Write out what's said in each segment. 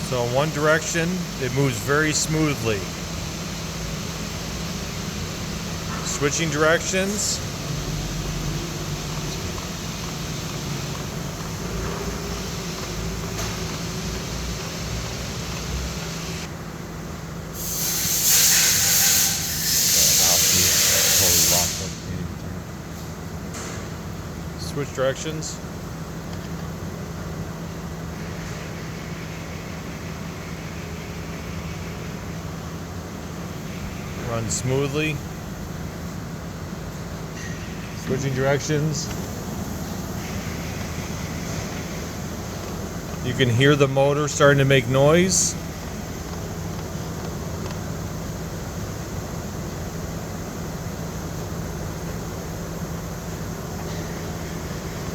So in one direction, it moves very smoothly. Switching directions. Switch directions. Run smoothly. Switching directions. You can hear the motor starting to make noise.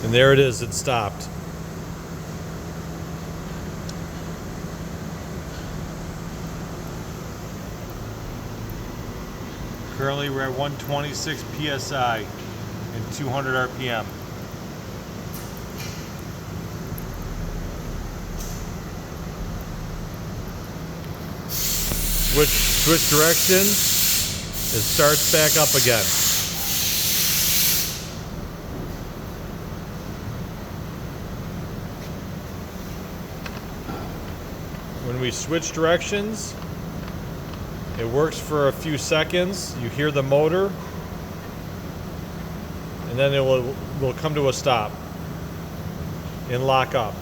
And there it is, it stopped. Currently we're at 126 PSI and 200 RPM. Switch direction, it starts back up again. When we switch directions, it works for a few seconds. You hear the motor, and then it will come to a stop and lock up.